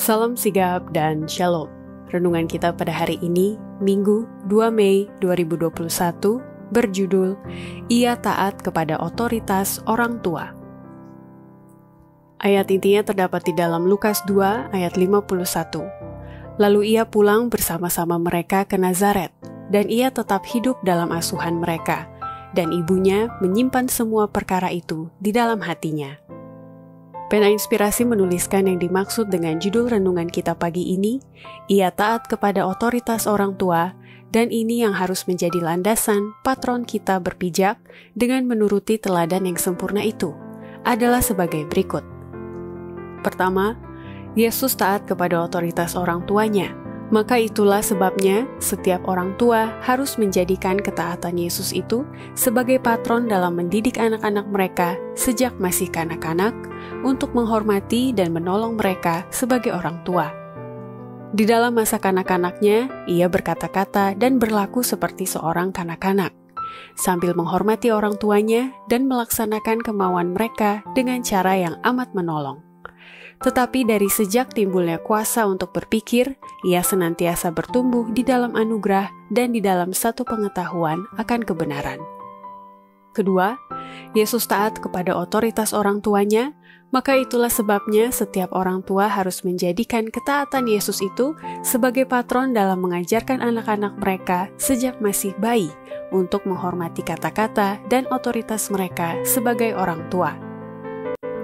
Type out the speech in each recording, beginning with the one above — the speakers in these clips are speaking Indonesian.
Salam sigap dan shalom. Renungan kita pada hari ini, Minggu 2 Mei 2021, berjudul Ia Taat Kepada Otoritas Orang Tua. Ayat intinya terdapat di dalam Lukas 2 ayat 51. Lalu ia pulang bersama-sama mereka ke Nazaret, dan ia tetap hidup dalam asuhan mereka, dan ibunya menyimpan semua perkara itu di dalam hatinya. Pena Inspirasi menuliskan yang dimaksud dengan judul renungan kita pagi ini, ia taat kepada otoritas orang tua, dan ini yang harus menjadi landasan patron kita berpijak dengan menuruti teladan yang sempurna itu, adalah sebagai berikut. Pertama, Yesus taat kepada otoritas orang tuanya. Maka itulah sebabnya setiap orang tua harus menjadikan ketaatan Yesus itu sebagai patron dalam mendidik anak-anak mereka sejak masih kanak-kanak untuk menghormati dan menolong mereka sebagai orang tua. Di dalam masa kanak-kanaknya, ia berkata-kata dan berlaku seperti seorang kanak-kanak, sambil menghormati orang tuanya dan melaksanakan kemauan mereka dengan cara yang amat menolong. Tetapi dari sejak timbulnya kuasa untuk berpikir, ia senantiasa bertumbuh di dalam anugerah dan di dalam satu pengetahuan akan kebenaran. Kedua, Yesus taat kepada otoritas orang tuanya, maka itulah sebabnya setiap orang tua harus menjadikan ketaatan Yesus itu sebagai patron dalam mengajarkan anak-anak mereka sejak masih bayi untuk menghormati kata-kata dan otoritas mereka sebagai orang tua.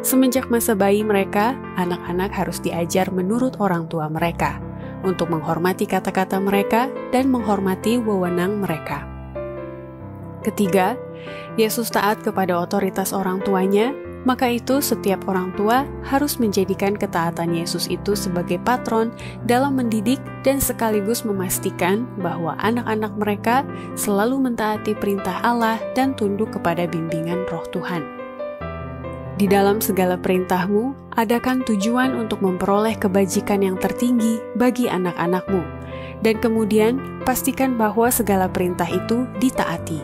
Semenjak masa bayi mereka, anak-anak harus diajar menurut orang tua mereka, untuk menghormati kata-kata mereka dan menghormati wewenang mereka. Ketiga, Yesus taat kepada otoritas orang tuanya, maka itu setiap orang tua harus menjadikan ketaatan Yesus itu sebagai patron dalam mendidik dan sekaligus memastikan bahwa anak-anak mereka selalu mentaati perintah Allah dan tunduk kepada bimbingan Roh Tuhan. Di dalam segala perintahmu, adakan tujuan untuk memperoleh kebajikan yang tertinggi bagi anak-anakmu, dan kemudian pastikan bahwa segala perintah itu ditaati.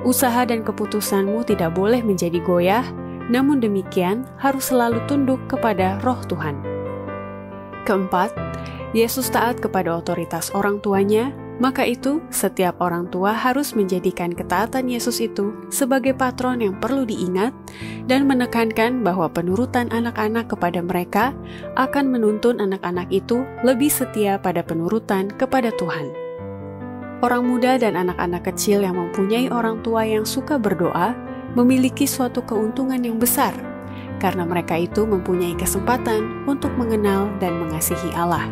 Usaha dan keputusanmu tidak boleh menjadi goyah, namun demikian harus selalu tunduk kepada Roh Tuhan. Keempat, Yesus taat kepada otoritas orang tuanya, maka itu setiap orang tua harus menjadikan ketaatan Yesus itu sebagai patron yang perlu diingat dan menekankan bahwa penurutan anak-anak kepada mereka akan menuntun anak-anak itu lebih setia pada penurutan kepada Tuhan. Orang muda dan anak-anak kecil yang mempunyai orang tua yang suka berdoa memiliki suatu keuntungan yang besar, karena mereka itu mempunyai kesempatan untuk mengenal dan mengasihi Allah.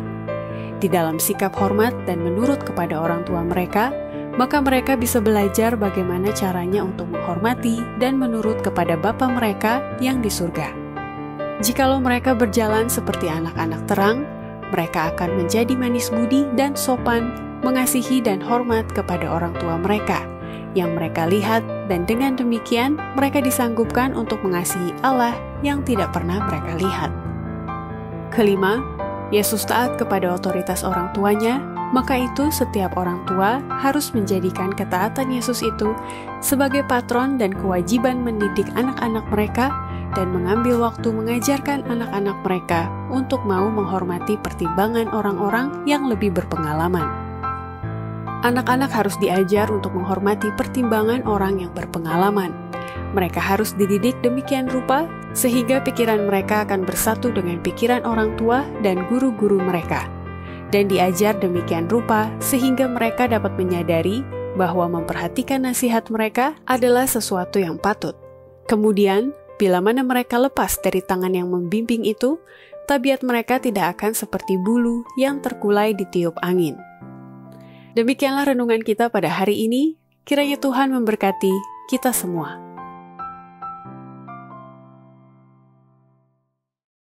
Di dalam sikap hormat dan menurut kepada orang tua mereka, maka mereka bisa belajar bagaimana caranya untuk menghormati dan menurut kepada Bapa mereka yang di surga. Jikalau mereka berjalan seperti anak-anak terang, mereka akan menjadi manis budi dan sopan, mengasihi dan hormat kepada orang tua mereka, yang mereka lihat, dan dengan demikian mereka disanggupkan untuk mengasihi Allah yang tidak pernah mereka lihat. Kelima, Yesus taat kepada otoritas orang tuanya, maka itu setiap orang tua harus menjadikan ketaatan Yesus itu sebagai patron dan kewajiban mendidik anak-anak mereka dan mengambil waktu mengajarkan anak-anak mereka untuk mau menghormati pertimbangan orang-orang yang lebih berpengalaman. Anak-anak harus diajar untuk menghormati pertimbangan orang yang berpengalaman. Mereka harus dididik demikian rupa sehingga pikiran mereka akan bersatu dengan pikiran orang tua dan guru-guru mereka, dan diajar demikian rupa sehingga mereka dapat menyadari bahwa memperhatikan nasihat mereka adalah sesuatu yang patut. Kemudian, bila mana mereka lepas dari tangan yang membimbing itu, tabiat mereka tidak akan seperti bulu yang terkulai ditiup angin. Demikianlah renungan kita pada hari ini. Kiranya Tuhan memberkati kita semua.